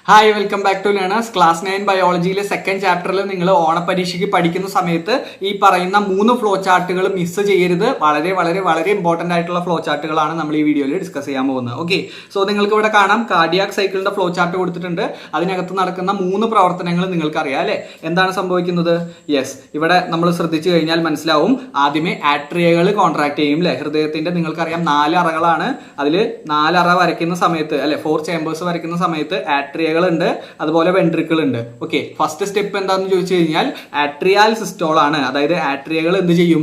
Hi, welcome back to learners. Class 9 ബയോളജിയിലെ second ചാപ്റ്ററിൽ നിങ്ങൾ ഓണപരീക്ഷയ്ക്ക് പഠിക്കുന്ന സമയത്ത് ഈ പറയുന്ന 3 ഫ്ലോ ചാർട്ടുകൾ മിസ് ചെയ്യരുത്. വളരെ വളരെ വളരെ ഇമ്പോർട്ടന്റ് ആയിട്ടുള്ള ഫ്ലോ ചാർട്ടുകളാണ് നമ്മൾ ഈ വീഡിയോയിൽ ഡിസ്കസ് ചെയ്യാൻ പോകുന്നത്. ഓക്കെ, സോ നിങ്ങൾക്ക് ഇവിടെ കാണാം കാർഡിയാക് സൈക്കിളിന്റെ ഫ്ലോ ചാർട്ട് കൊടുത്തിട്ടുണ്ട്. അതിനകത്ത് നടക്കുന്ന 3 പ്രവർത്തനങ്ങൾ നിങ്ങൾക്ക് അറിയാം അല്ലെ. എന്താണ് സംഭവിക്കുന്നത്? യെസ്, ഇവിടെ നമ്മൾ ശ്രദ്ധിച്ചു കഴിഞ്ഞാൽ മനസ്സിലാവും. ആദ്യമേ ആട്രിയകൾ കോൺട്രാക്ട് ചെയ്യും അല്ലെ. ഹൃദയത്തിന്റെ നിങ്ങൾക്കറിയാം 4 അറകളാണ്. അതിൽ 4 അറ വരയ്ക്കുന്ന സമയത്ത് അല്ലെ, 4 ചേമ്പേഴ്സ് വരയ്ക്കുന്ന സമയത്ത് ആട്രിയകൾ ഉണ്ട്, അതുപോലെ വെൻട്രിക്കിൾ ഉണ്ട്. ഓക്കെ, ഫസ്റ്റ് സ്റ്റെപ്പ് എന്താന്ന് ചോദിച്ചു കഴിഞ്ഞാൽ ആട്രിയാൽ സിസ്റ്റോൾ ആണ്. അതായത് ആട്രിയകൾ എന്ത് ചെയ്യും?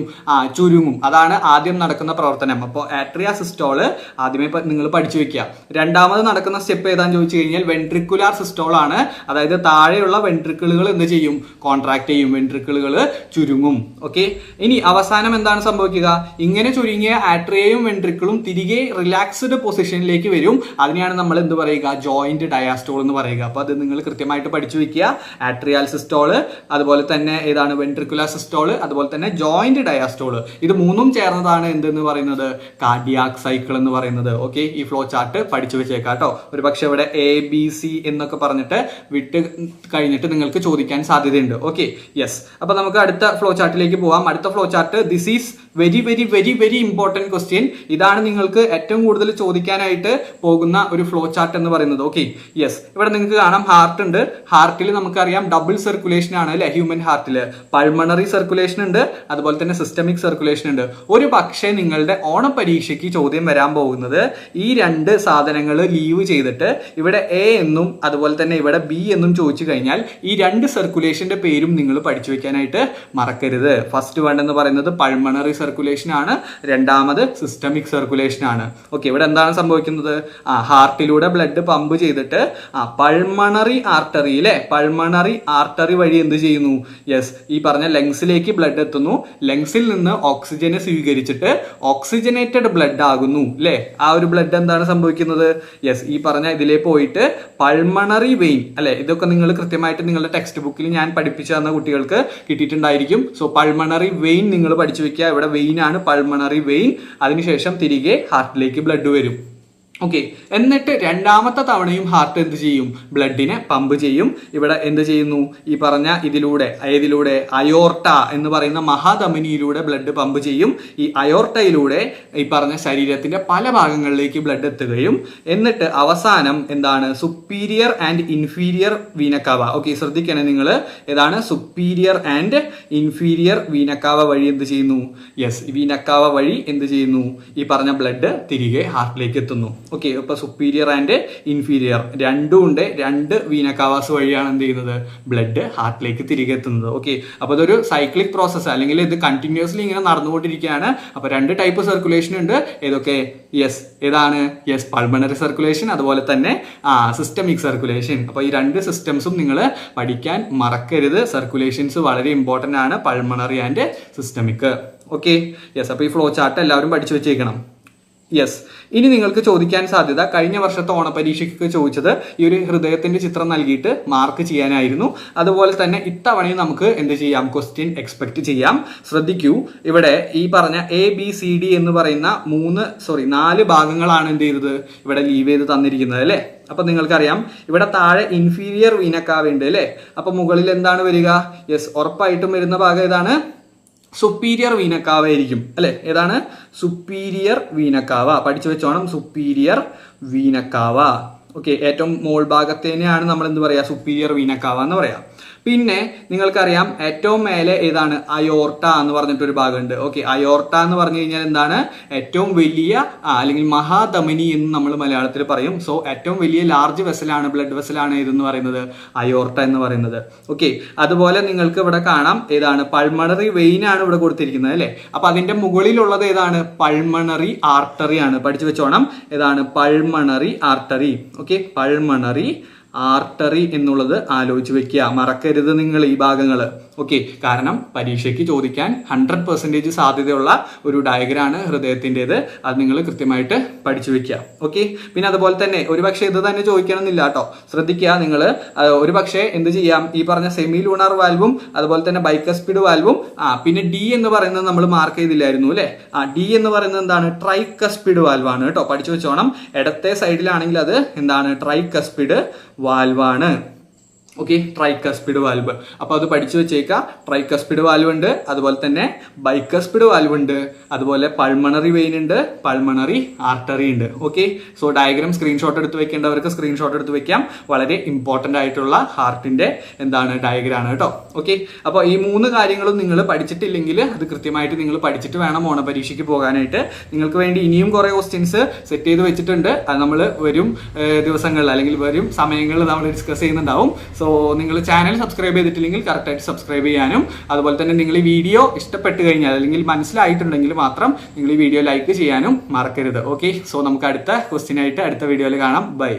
ചുരുങ്ങും. അതാണ് ആദ്യം നടക്കുന്ന പ്രവർത്തനം. അപ്പോൾ ആട്രിയ സിസ്റ്റോള് ആദ്യമേ നിങ്ങൾ പഠിച്ചു വെക്കുക. രണ്ടാമത് നടക്കുന്ന സ്റ്റെപ്പ് ഏതാന്ന് ചോദിച്ചു കഴിഞ്ഞാൽ വെൻട്രിക്കുലാർ സിസ്റ്റോൾ ആണ്. അതായത് താഴെയുള്ള വെൻട്രിക്കിളുകൾ എന്ത് ചെയ്യും? കോൺട്രാക്ട് ചെയ്യും, വെൻട്രിക്കിളുകൾ ചുരുങ്ങും. ഓക്കെ, ഇനി അവസാനം എന്താണ് സംഭവിക്കുക? ഇങ്ങനെ ചുരുങ്ങിയ ആട്രിയയും വെൻട്രിക്കിളും തിരികെ റിലാക്സ്ഡ് പൊസിഷനിലേക്ക് വരും. അതിനെയാണ് നമ്മൾ എന്ത് പറയുക? ജോയിന്റ് ഡയാസ്റ്റോൾ എന്ന് പറയുക. അപ്പൊ അത് നിങ്ങൾ കൃത്യമായിട്ട് പഠിച്ചു വെക്കുക. ആട്രിയാൽ സിസ്റ്റോള്, അതുപോലെ തന്നെ ഏതാണ് വെൻട്രിക്കുലർ സിസ്റ്റോള്, അതുപോലെ തന്നെ ജോയിന്റ് ഡയാസ്റ്റോള്. ഇത് മൂന്നും ചേർന്നതാണ് എന്തെന്ന് പറയുന്നത്? കാർഡിയാക് സൈക്കിൾ എന്ന് പറയുന്നത്. ഓക്കെ, ഈ ഫ്ലോ ചാർട്ട് പഠിച്ചു വെച്ചേക്കാം കേട്ടോ. ഒരു പക്ഷെ ഇവിടെ ABC എന്നൊക്കെ പറഞ്ഞിട്ട് വിട്ട് കഴിഞ്ഞിട്ട് നിങ്ങൾക്ക് ചോദിക്കാൻ സാധ്യതയുണ്ട്. Okay, yes. അപ്പൊ നമുക്ക് അടുത്ത ഫ്ലോ ചാർട്ടിലേക്ക് പോവാം. അടുത്ത flow chart, this is very very very very important question. ഇതാണ് നിങ്ങൾക്ക് ഏറ്റവും കൂടുതൽ ചോദിക്കാനായിട്ട് പോകുന്ന ഒരു ഫ്ലോ ചാർട്ട് എന്ന് പറയുന്നത്. Okay, yes. ഇവിടെ നിങ്ങൾക്ക് കാണാം ഹാർട്ട് ഉണ്ട്. ഹാർട്ടിൽ നമുക്കറിയാം ഡബിൾ സർക്കുലേഷൻ ആണ് അല്ലെ. ഹ്യൂമൻ ഹാർട്ടിൽ പൾമണറി സർക്കുലേഷൻ ഉണ്ട്, അതുപോലെ തന്നെ സിസ്റ്റമിക് സർക്കുലേഷൻ ഉണ്ട്. ഒരു പക്ഷേ നിങ്ങളുടെ ഓണപരീക്ഷയ്ക്ക് ചോദ്യം വരാൻ പോകുന്നത് ഈ 2 സാധനങ്ങൾ ലീവ് ചെയ്തിട്ട് ഇവിടെ A എന്നും അതുപോലെ തന്നെ ഇവിടെ B എന്നും ചോദിച്ചു കഴിഞ്ഞാൽ ഈ 2 സർക്കുലേഷന്റെ പേരും നിങ്ങൾ പഠിച്ചു വെക്കാനായിട്ട് മറക്കരുത്. ഫസ്റ്റ് വൺ എന്ന് പറയുന്നത് പൾമണറി സർക്കുലേഷൻ ആണ്, രണ്ടാമത് സിസ്റ്റമിക് സർക്കുലേഷൻ ആണ്. ഓക്കെ, ഇവിടെ എന്താണ് സംഭവിക്കുന്നത്? ഹാർട്ടിലൂടെ ബ്ലഡ് പമ്പ് ചെയ്തിട്ട് പൾമണറി ആർട്ടറി അല്ലെ, പൾമണറി ആർട്ടറി വഴി എന്ത് ചെയ്യുന്നു? യെസ്, ഈ പറഞ്ഞ ലങ്സിലേക്ക് ബ്ലഡ് എത്തുന്നു. ലങ്സിൽ നിന്ന് ഓക്സിജനെ സ്വീകരിച്ചിട്ട് ഓക്സിജനേറ്റഡ് ബ്ലഡ് ആകുന്നു അല്ലെ. ആ ഒരു ബ്ലഡ് എന്താണ് സംഭവിക്കുന്നത്? യെസ്, ഈ പറഞ്ഞ ഇതിലേ പോയിട്ട് പൾമണറി വെയിൻ അല്ലെ. ഇതൊക്കെ നിങ്ങൾ കൃത്യമായിട്ട് നിങ്ങളുടെ ടെക്സ്റ്റ് ബുക്കിൽ ഞാൻ പഠിപ്പിച്ചു തന്ന കുട്ടികൾക്ക് കിട്ടിയിട്ടുണ്ടായിരിക്കും. സോ പൾമണറി വെയിൻ നിങ്ങൾ പഠിച്ചു വെക്കുക. ഇവിടെ വെയിൻ ആണ്, പൾമണറി വെയിൻ. അതിനുശേഷം തിരികെ ഹാർട്ടിലേക്ക് ബ്ലഡ് വരും. ഓക്കെ, എന്നിട്ട് രണ്ടാമത്തെ തവണയും ഹാർട്ട് എന്ത് ചെയ്യും? ബ്ലഡിനെ പമ്പ് ചെയ്യും. ഇവിടെ എന്ത് ചെയ്യുന്നു? ഈ പറഞ്ഞ ഇതിലൂടെ, ഏതിലൂടെ? അയോർട്ട എന്ന് പറയുന്ന മഹാധമനിയിലൂടെ ബ്ലഡ് പമ്പ് ചെയ്യും. ഈ അയോർട്ടയിലൂടെ ഈ പറഞ്ഞ ശരീരത്തിന്റെ പല ഭാഗങ്ങളിലേക്ക് ബ്ലഡ് എത്തുകയും എന്നിട്ട് അവസാനം എന്താണ്? Superior and inferior vena cava. Okay, ശ്രദ്ധിക്കണേ നിങ്ങൾ. ഏതാണ്? സുപ്പീരിയർ ആൻഡ് ഇൻഫീരിയർ വീനക്കാവ വഴി എന്ത് ചെയ്യുന്നു? യെസ്, വീനക്കാവ വഴി എന്ത് ചെയ്യുന്നു? ഈ പറഞ്ഞ ബ്ലഡ് തിരികെ ഹാർട്ടിലേക്ക് എത്തുന്നു. ഓക്കെ, ഇപ്പൊ സുപ്പീരിയർ ആൻഡ് ഇൻഫീരിയർ രണ്ടും ഉണ്ട്. 2 വീനക്കാവാസ് വഴിയാണ് എന്ത് ചെയ്യുന്നത്? ബ്ലഡ് ഹാർട്ടിലേക്ക് തിരികെ എത്തുന്നത്. ഓക്കെ, അപ്പൊ അതൊരു സൈക്ലിക് പ്രോസസ്, അല്ലെങ്കിൽ ഇത് കണ്ടിന്യൂസ്ലി ഇങ്ങനെ നടന്നുകൊണ്ടിരിക്കുകയാണ്. അപ്പൊ 2 ടൈപ്പ് സർക്കുലേഷൻ ഉണ്ട്. ഏതൊക്കെ? യെസ്, ഏതാണ്? യെസ്, പൾമണറി സർക്കുലേഷൻ, അതുപോലെ തന്നെ സിസ്റ്റമിക് സർക്കുലേഷൻ. അപ്പൊ ഈ 2 സിസ്റ്റംസും നിങ്ങൾ പഠിക്കാൻ മറക്കരുത്. സർക്കുലേഷൻസ് വളരെ ഇമ്പോർട്ടന്റ് ആണ്, pulmonary and systemic. Okay, yes. അപ്പൊ ഈ ഫ്ലോ ചാർട്ട് എല്ലാവരും പഠിച്ചു വെച്ചേക്കണം. യെസ്, ഇനി നിങ്ങൾക്ക് ചോദിക്കാൻ സാധ്യത, കഴിഞ്ഞ വർഷത്തെ ഓണപരീക്ഷയ്ക്ക് ചോദിച്ചത് ഈ ഒരു ഹൃദയത്തിന്റെ ചിത്രം നൽകിയിട്ട് മാർക്ക് ചെയ്യാനായിരുന്നു. അതുപോലെ തന്നെ ഇത്തവണയും നമുക്ക് എന്ത് ചെയ്യാം? ക്വസ്റ്റ്യൻ എക്സ്പെക്ട് ചെയ്യാം. ശ്രദ്ധിക്കൂ, ഇവിടെ ഈ പറഞ്ഞ ABCD എന്ന് പറയുന്ന 4 ഭാഗങ്ങളാണ് എന്ത് ചെയ്തത്? ഇവിടെ ലീവ് ചെയ്ത് തന്നിരിക്കുന്നത് അല്ലെ. അപ്പൊ നിങ്ങൾക്കറിയാം ഇവിടെ താഴെ ഇൻഫീരിയർ വീനക്കാവ ഉണ്ട് അല്ലെ. അപ്പൊ മുകളിൽ എന്താണ് വരിക? യെസ്, ഉറപ്പായിട്ടും വരുന്ന ഭാഗം ഏതാണ്? സുപ്പീരിയർ വീനക്കാവ ആയിരിക്കും അല്ലെ. ഏതാണ്? Superior vena cava. പഠിച്ചു വെച്ചോണം, സുപ്പീരിയർ വീനക്കാവ. ഓക്കെ, ഏറ്റവും മോൾ ഭാഗത്തേനെയാണ് നമ്മൾ എന്ത് പറയാ? സുപ്പീരിയർ വീനക്കാവ എന്ന് പറയാം. പിന്നെ നിങ്ങൾക്കറിയാം ഏറ്റവും മേലെ ഏതാണ്? അയോർട്ട എന്ന് പറഞ്ഞിട്ടൊരു ഭാഗമുണ്ട്. ഓക്കെ, അയോർട്ട എന്ന് പറഞ്ഞു കഴിഞ്ഞാൽ എന്താണ്? ഏറ്റവും വലിയ അല്ലെങ്കിൽ മഹാധമനി എന്ന് നമ്മൾ മലയാളത്തിൽ പറയും. സോ ഏറ്റവും വലിയ ലാർജ് വെസലാണ്, ബ്ലഡ് വെസലാണ് ഇതെന്ന് പറയുന്നത് അയോർട്ട എന്ന് പറയുന്നത്. ഓക്കെ, അതുപോലെ നിങ്ങൾക്ക് ഇവിടെ കാണാം ഏതാണ്? പൾമണറി വെയിൻ ആണ് ഇവിടെ കൊടുത്തിരിക്കുന്നത് അല്ലെ. അപ്പൊ അതിന്റെ മുകളിലുള്ളത് ഏതാണ്? പൾമണറി ആർട്ടറി ആണ്. പഠിച്ചു വെച്ചോണം, ഏതാണ്? Pulmonary artery. Okay, pulmonary artery എന്നുള്ളത് ആലോചിച്ച് വെക്കുക. മറക്കരുത് നിങ്ങൾ ഈ ഭാഗങ്ങൾ. ഓക്കെ, കാരണം പരീക്ഷയ്ക്ക് ചോദിക്കാൻ 100% സാധ്യതയുള്ള ഒരു ഡയഗ്രാണ് ഹൃദയത്തിൻ്റെത്. അത് നിങ്ങൾ കൃത്യമായിട്ട് പഠിച്ചു വെക്കുക. ഓക്കെ, പിന്നെ അതുപോലെ തന്നെ ഒരുപക്ഷെ ഇത് തന്നെ ചോദിക്കണമെന്നില്ല കേട്ടോ. ശ്രദ്ധിക്കുക നിങ്ങൾ. ഒരുപക്ഷെ എന്ത് ചെയ്യാം? ഈ പറഞ്ഞ സെമി ലൂണാർ വാൽവും അതുപോലെ തന്നെ ബൈക്കസ്പിഡ് വാൽവും പിന്നെ D എന്ന് പറയുന്നത് നമ്മൾ മാർക്ക് ചെയ്തില്ലായിരുന്നു അല്ലെ. D എന്ന് പറയുന്നത് എന്താണ്? ട്രൈക്കസ്പിഡ് വാൽവാണ് കേട്ടോ. പഠിച്ചു വെച്ചോണം. ഇടത്തെ സൈഡിലാണെങ്കിൽ അത് എന്താണ്? ട്രൈക്കസ്പിഡ് വാൽവാണ്. Okay, tricuspid valve. അപ്പോൾ അത് പഠിച്ചു വെച്ചേക്കുക. ട്രൈകസ്പിഡ് വാൽവ് ഉണ്ട്, അതുപോലെ തന്നെ ബൈകസ്പിഡ് വാൽവ് ഉണ്ട്, അതുപോലെ പൾമണറി വെയിൻ ഉണ്ട്, പൾമണറി ആർട്ടറി ഉണ്ട്. ഓക്കെ, സോ ഡയഗ്രാം സ്ക്രീൻഷോട്ട് എടുത്ത് വെക്കേണ്ടവർക്ക് സ്ക്രീൻഷോട്ട് എടുത്ത് വെക്കാം. വളരെ ഇമ്പോർട്ടൻ്റ് ആയിട്ടുള്ള ഹാർട്ടിന്റെ ഡയഗ്രാം ആണ് കേട്ടോ. ഓക്കെ, അപ്പോൾ ഈ 3 കാര്യങ്ങളും നിങ്ങൾ പഠിച്ചിട്ടില്ലെങ്കിൽ അത് കൃത്യമായിട്ട് നിങ്ങൾ പഠിച്ചിട്ട് വേണം ഓണപരീക്ഷയ്ക്ക് പോകാനായിട്ട്. നിങ്ങൾക്ക് വേണ്ടി ഇനിയും കുറേ ക്വസ്റ്റ്യൻസ് സെറ്റ് ചെയ്ത് വെച്ചിട്ടുണ്ട്. അത് നമ്മൾ വരും ദിവസങ്ങളിൽ അല്ലെങ്കിൽ വരും സമയങ്ങളിൽ നമ്മൾ ഡിസ്കസ് ചെയ്യുന്നുണ്ടാവും. സോ നിങ്ങൾ ചാനൽ സബ്സ്ക്രൈബ് ചെയ്തിട്ടില്ലെങ്കിൽ കറക്റ്റായിട്ട് സബ്സ്ക്രൈബ് ചെയ്യാനും, അതുപോലെ തന്നെ നിങ്ങൾ ഈ വീഡിയോ ഇഷ്ടപ്പെട്ട് കഴിഞ്ഞാൽ അല്ലെങ്കിൽ മനസ്സിലായിട്ടുണ്ടെങ്കിൽ മാത്രം നിങ്ങൾ ഈ വീഡിയോ ലൈക്ക് ചെയ്യാനും മറക്കരുത്. ഓക്കെ, സോ നമുക്ക് അടുത്ത ക്വസ്റ്റ്യൻ ആയിട്ട് അടുത്ത വീഡിയോയിൽ കാണാം. ബൈ.